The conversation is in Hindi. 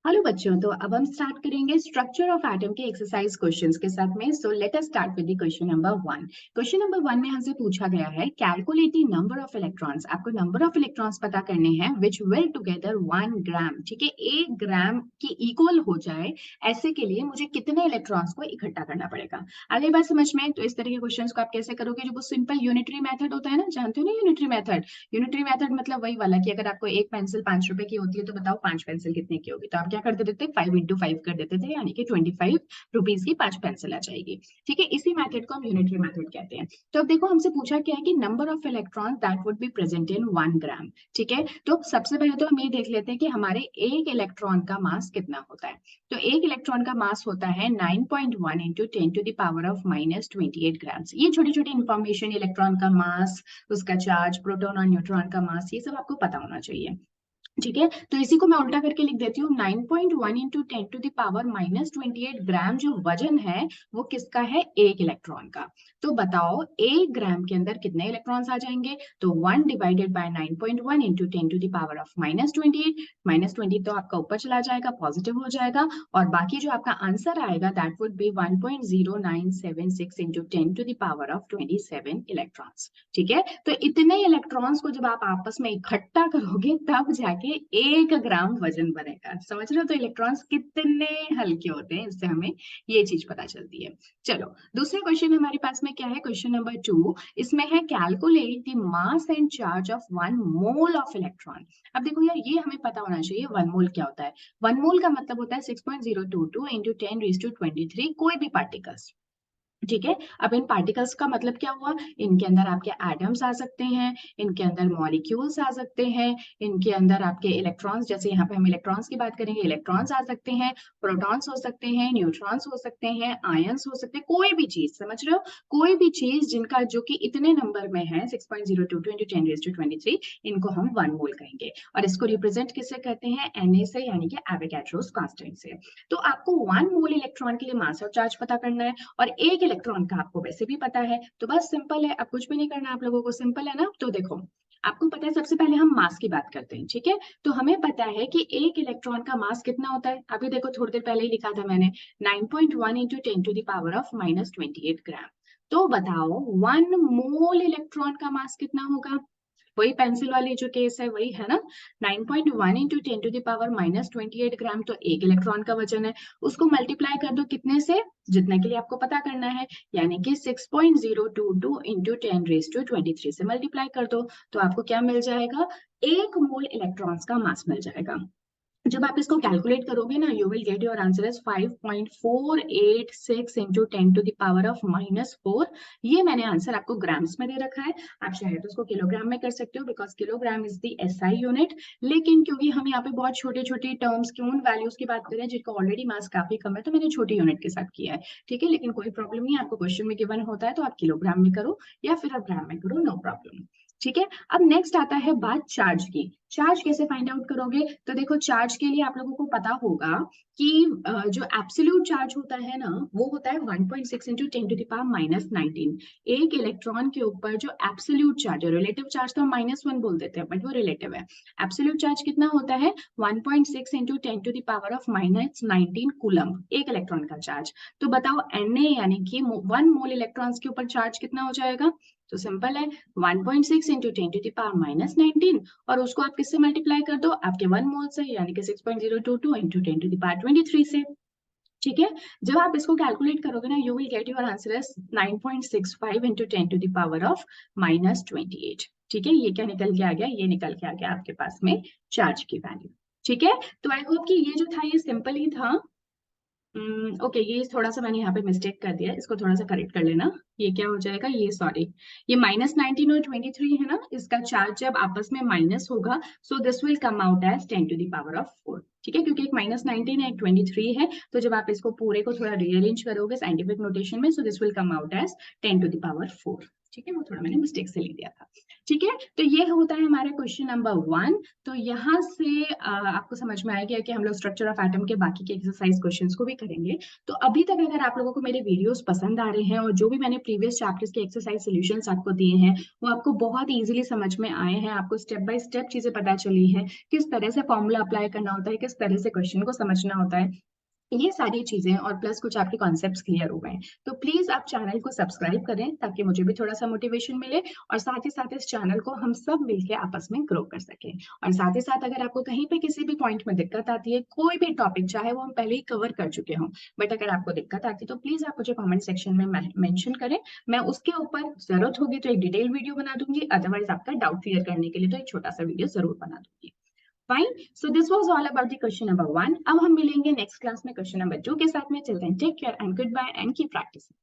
हेलो बच्चों, तो अब हम स्टार्ट करेंगे स्ट्रक्चर ऑफ एटम के एक्सरसाइज क्वेश्चंस के साथ में। So let us start with the question number 1। Question number 1 में हमसे पूछा गया है calculate the number of electrons. आपको नंबर ऑफ इलेक्ट्रॉन्स पता करने हैं विच विल टुगेदर 1 ग्राम। ठीक है, 1 ग्राम की इक्वल हो जाए ऐसे के लिए मुझे कितने इलेक्ट्रॉन्स को इकट्ठा करना पड़ेगा। आ गई बात समझ में? तो इस तरह के क्वेश्चन को आप कैसे करोगे? जो वो सिंपल यूनिटरी मेथड होता है ना, जानते हो ना यूनिटरी मेथड। यूनिटरी मेथड मतलब वही वाला कि अगर आपको एक पेंसिल 5 रुपए की होती है तो बताओ 5 पेंसिल कितने की होगी। तो आप क्या कर देते थे, 5 into 5 कर देते थे, यानी कि 25 रुपीज की 5 पेंसिल आ जाएगी। ठीक है, इसी मेथड को हम यूनिटरी मेथड कहते हैं। तो अब देखो हमसे पूछा क्या है कि number of electron that would be present in 1 ग्राम। ठीक है, तो सबसे पहले तो हम ये देख लेते हैं कि हमारे एक इलेक्ट्रॉन का मास कितना होता है। तो एक इलेक्ट्रॉन का मास होता है 9.1 into 10⁻⁻28 ग्राम्स। ये छोटी छोटी इंफॉर्मेशन, इलेक्ट्रॉन का मास, उसका चार्ज, प्रोटॉन और न्यूट्रॉन का मास, ये सब आपको पता होना चाहिए। ठीक है, तो इसी को मैं उल्टा करके लिख देती हूँ। 9.1 into 10⁻⁻28 ग्राम जो वजन है वो किसका है? एक इलेक्ट्रॉन का। तो बताओ 1 ग्राम के अंदर कितने इलेक्ट्रॉन्स आ जाएंगे? तो 1 डिवाइडेड बाय 9.1 into 10⁻⁻28, -20 तो आपका ऊपर चला जाएगा, पॉजिटिव हो जाएगा, और बाकी जो आपका आंसर आएगा that would be 1.0976 into 10⁻27 electrons. ठीक है, तो इतने इलेक्ट्रॉन्स को जब आप आपस में इकट्ठा करोगे तब जाके 1 ग्राम वजन बनेगा। समझ रहे हो? तो इलेक्ट्रॉन्स कितने हल्के होते हैं, इससे हमें ये चीज पता चलती है। चलो, दूसरा क्वेश्चन हमारे पास में क्या है? क्वेश्चन नंबर 2, इसमें है calculate the mass and charge of 1 mole of electron. अब देखो यार, ये हमें पता होना चाहिए 1 मोल क्या होता है। 1 मोल का मतलब होता है 6.022 into 10⁻23 कोई भी पार्टिकल्स। ठीक है, अब इन पार्टिकल्स का मतलब क्या हुआ? इनके अंदर आपके एटम्स आ सकते हैं, इनके अंदर मॉलिक्यूल्स आ सकते हैं, इनके अंदर आपके इलेक्ट्रॉन्स, जैसे यहाँ पे हम इलेक्ट्रॉन्स की बात करेंगे, इलेक्ट्रॉन्स आ सकते हैं, प्रोटॉन्स हो सकते हैं, न्यूट्रॉन्स हो सकते हैं, आयंस हो सकते हैं, कोई भी चीज, समझ रहे हो? कोई भी चीज जिनका जो कि इतने नंबर में है 6.022 into 10⁻23, इनको हम 1 मोल कहेंगे। और इसको रिप्रेजेंट किससे करते हैं? Na से, यानी कि एवोगैड्रोस कांस्टेंट से। तो आपको 1 मोल इलेक्ट्रॉन के लिए मास और चार्ज पता करना है, और एक इलेक्ट्रॉन का आपको वैसे भी पता है। तो बस सिंपल है, अब कुछ भी नहीं करना आप लोगों को, सिंपल है ना। तो देखो, आपको पता है, सबसे पहले हम मास की बात करते हैं। ठीक है, तो हमें पता है कि एक इलेक्ट्रॉन का मास कितना होता है। अभी देखो थोड़ी देर पहले ही लिखा था मैंने, 9.1 into 10⁻⁻28 ग्राम। तो बताओ 1 मोल इलेक्ट्रॉन का मास कितना होगा? वही पेंसिल वाली जो केस है वही है ना। 9.1 into 10⁻⁻28 ग्राम तो एक इलेक्ट्रॉन का वजन है। उसको मल्टीप्लाई कर दो कितने से? जितने के लिए आपको पता करना है, यानी कि 6.022 into 10⁻23 से मल्टीप्लाई कर दो। तो आपको क्या मिल जाएगा? 1 मोल इलेक्ट्रॉन्स का मास मिल जाएगा। जब आप इसको कैलकुलेट करोगे ना, you will get your answer as 5.486 into 10⁻⁻4। ये मैंने आंसर आपको ग्राम्स में दे रखा है। आप चाहे तो उसको किलोग्राम में कर सकते हो, because kilogram is the SI unit. लेकिन क्योंकि हम यहाँ पे बहुत छोटे छोटे टर्म्स की, उन वैल्यूज की बात करें जिनका ऑलरेडी मास काफी कम है, तो मैंने छोटी यूनिट के साथ किया है। ठीक है, लेकिन कोई प्रॉब्लम नहीं, आपको क्वेश्चन में गिवन होता है तो आप किलोग्राम में करो या फिर आप ग्राम में करो, नो प्रॉब्लम। ठीक है, अब नेक्स्ट आता है बात चार्ज की। चार्ज कैसे फाइंड आउट करोगे? तो देखो, चार्ज के लिए आप लोगों को पता होगा कि जो एब्सोल्यूट चार्ज होता है ना, वो होता है 1.6 into 10⁻⁻19। एक इलेक्ट्रॉन के ऊपर जो एब्सोल्यूट चार्ज है, रिलेटिव चार्ज तो हम -1 बोल देते हैं, बट वो रिलेटिव है। एब्सोल्यूट चार्ज कितना होता है? 1.6 into 10⁻⁻19 कूलम, एक इलेक्ट्रॉन का चार्ज। तो बताओ Na यानी कि 1 मोल इलेक्ट्रॉन्स के ऊपर चार्ज कितना हो जाएगा? तो सिंपल है, 1.6 into 10⁻⁻19, और उसको आप किससे मल्टीप्लाई कर दो? आपके 1 मोल से, यानी कि 6.022 into 10⁻23 से। ठीक है, जब आप इसको कैलकुलेट करोगे ना, you will get your answer as 9.65 into 10⁻⁻28। ठीक है, ये क्या निकल के आ गया? ये निकल के आ गया आपके पास में चार्ज की वैल्यू। ठीक है, तो आई होप कि ये जो था ये सिंपल ही था। ओके, ये थोड़ा सा मैंने यहाँ पे मिस्टेक कर दिया, इसको थोड़ा सा करेक्ट कर लेना। ये क्या हो जाएगा? ये सॉरी, ये -19 और 23 है ना, इसका चार्ज जब आपस में माइनस होगा, so this will come out as 10⁻⁴। ठीक है, क्योंकि एक -19 है, एक 23 है, तो जब आप इसको पूरे को थोड़ा रीअरेंज करोगे साइंटिफिक नोटेशन में, so this will come out as 10⁻⁴। ठीक है, वो थोड़ा मैंने मिस्टेक से लिख दिया था। ठीक है, तो ये होता है हमारा क्वेश्चन नंबर 1। तो यहाँ से आपको समझ में आ गया कि हम लोग स्ट्रक्चर ऑफ एटम के बाकी के एक्सरसाइज क्वेश्चंस को भी करेंगे। तो अभी तक अगर आप लोगों को मेरे वीडियोस पसंद आ रहे हैं और जो भी मैंने प्रीवियस चैप्टर्स के एक्सरसाइज सॉल्यूशंस आपको दिए हैं, वो आपको बहुत ईजिली समझ में आए हैं, आपको स्टेप बाय स्टेप चीजें पता चली हैं, किस तरह से फॉर्मूला अप्लाई करना होता है, किस तरह से क्वेश्चन को समझना होता है, ये सारी चीजें और प्लस कुछ आपके कॉन्सेप्ट्स क्लियर हो गए। तो प्लीज आप चैनल को सब्सक्राइब करें ताकि मुझे भी थोड़ा सा मोटिवेशन मिले और साथ ही साथ इस चैनल को हम सब मिलके आपस में ग्रो कर सकें। और साथ ही साथ अगर आपको कहीं पे किसी भी पॉइंट में दिक्कत आती है, कोई भी टॉपिक चाहे वो हम पहले ही कवर कर चुके हों, बट अगर आपको दिक्कत आती है तो प्लीज आप मुझे कॉमेंट सेक्शन में मेंशन करें। मैं उसके ऊपर जरूरत होगी तो एक डिटेल वीडियो बना दूंगी, अदरवाइज आपका डाउट क्लियर करने के लिए तो एक छोटा सा वीडियो जरूर बना दूंगी। Fine, so this was all about the question number 1। अब हम मिलेंगे नेक्स्ट क्लास में क्वेश्चन नंबर 2 के साथ में। Till then take care and goodbye and keep practising.